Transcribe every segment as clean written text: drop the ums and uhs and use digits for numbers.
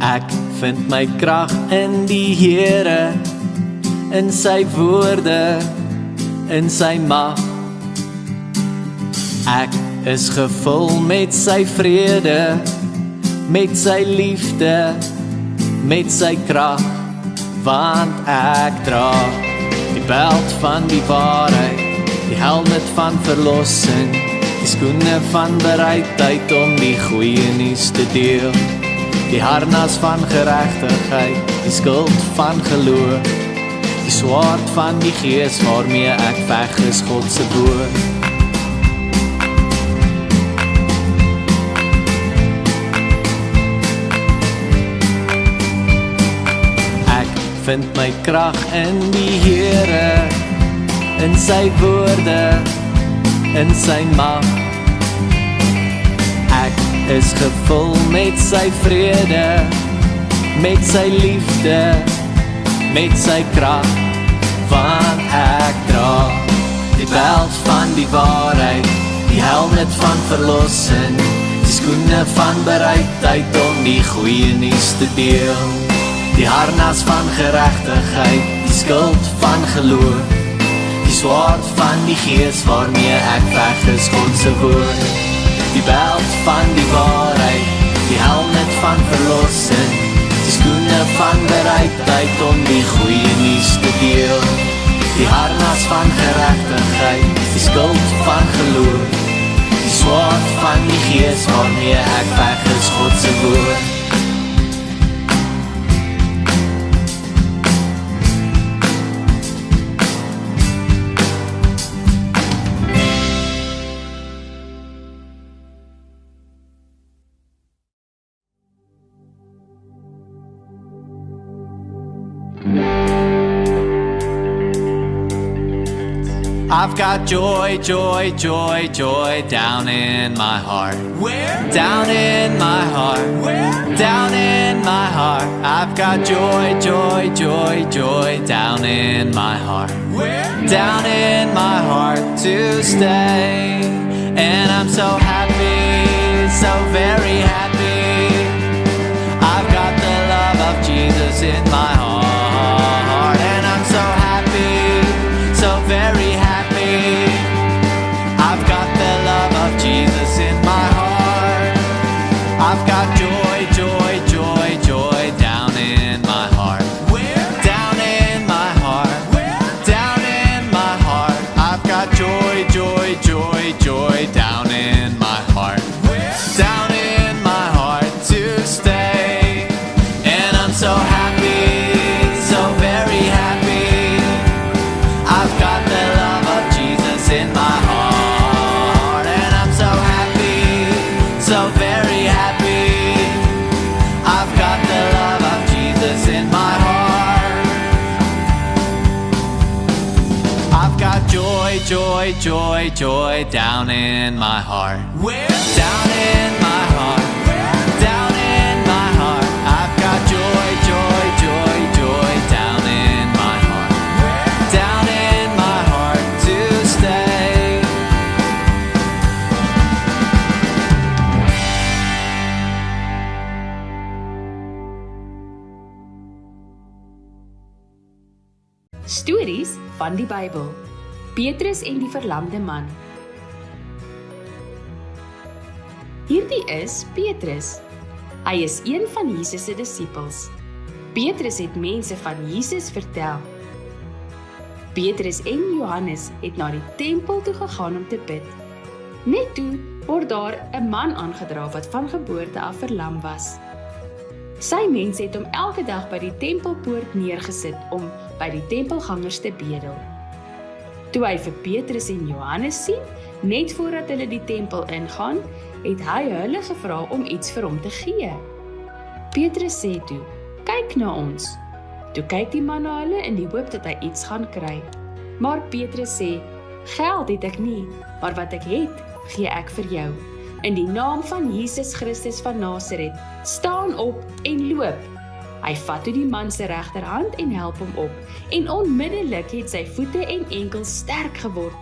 Ek vind my krag in die Here, in sy woorde, in sy mag. Ek is gevul met sy vrede, met sy liefde, met sy krag, want ek dra die beld van die waarheid, die helmet van verlossing, die skoene van bereidheid om die goeie nuus te deel, die harnas van geregtigheid, die skild van geloof, die swaard van die gees waarmee ek veg is God se woord. Vind my krag in die Here, in sy woorde, in sy mag. Ek is gevul met sy vrede, met sy liefde, met sy krag, want ek dra die beld van die waarheid, die helmet van verlossing, die skoene van bereidheid om die goeie nuus te deel, die harnas van geregtigheid, die skild van geloof, die swaard van die gees waarmee ek veg is God se woord, die beld van die waarheid, die helmet van verlossing, die skoene van bereidheid om die goeie nuus te deel, die harnas van geregtigheid, die skild van geloof, die swaard van die gees waarmee ek veg is God se woord. I've got joy, joy, joy, joy down in my heart. Where? Down in my heart. Where? Down in my heart. I've got joy, joy, joy, joy down in my heart. Where? Down in my heart to stay. And I'm so happy, so very happy. I've got the love of Jesus in my heart. And I'm so happy, so very happy. I've got the love of Jesus in my heart. I've got joy, joy, joy, joy down in my heart. Where? Down in my heart. Where? Down in my heart. I've got joy, joy, joy, joy down in my heart. Where? Down in my heart to stay. And I'm so happy, so very happy. I've got the love of Jesus in my heart. So very happy, I've got the love of Jesus in my heart. I've got joy, joy, joy, joy down in my heart. Where? Down in my heart. Where? Down in my heart. I've got joy, joy, joy, joy down in my heart. Where? Down in my heart to stay. Stories van die Bybel. Petrus en die verlamde man. Hierdie is Petrus. Hy is een van Jesus se disippels. Petrus het mense van Jesus vertel. Petrus en Johannes het na die tempel toe gegaan om te bid. Net toe word daar 'n man aangedra wat van geboorte af verlam was. Sy mense het hom elke dag by die tempelpoort neergesit om by die tempelgangers te bedel. Toe hy vir Petrus en Johannes sien, net voordat hulle die tempel ingaan, het hy hulle gevra om iets vir hom te gee. Petrus sê toe, "Kyk na ons." Toe kyk die man na hulle in die hoop dat hy iets gaan kry. Maar Petrus sê, "Geld het ek nie, maar wat ek het, gee ek vir jou. In die naam van Jesus Christus van Nasaret, staan op en loop." Hy vat toe die man se regterhand en help hom op, en onmiddellik het sy voete en enkels sterk geword.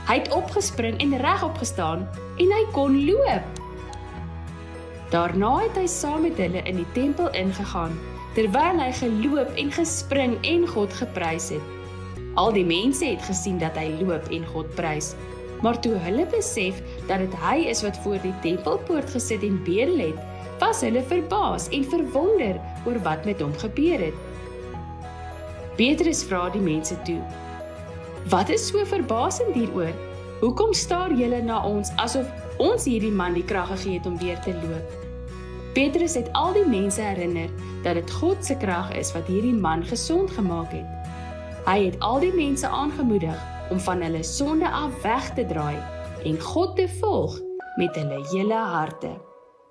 Hy het opgespring en regop gestaan, en hy kon loop. Daarna het hy saam met hulle in die tempel ingegaan, terwyl hy geloop en gespring en God geprys het. Al die mense het gesien dat hy loop en God prys, maar toe hulle besef dat dit hy is wat voor die tempelpoort gesit en bedel het, was hulle verbaas en verwonder oor wat met hom gebeur het. Petrus vra die mense toe: "Wat is so verbasend hieroor? Hoekom staar julle na ons asof ons hierdie man die krag gegee het om weer te loop?" Petrus het al die mense herinner dat dit God se krag is wat hierdie man gesond gemaak het. Hy het al die mense aangemoedig om van hulle sonde af weg te draai en God te volg met hulle hele harte.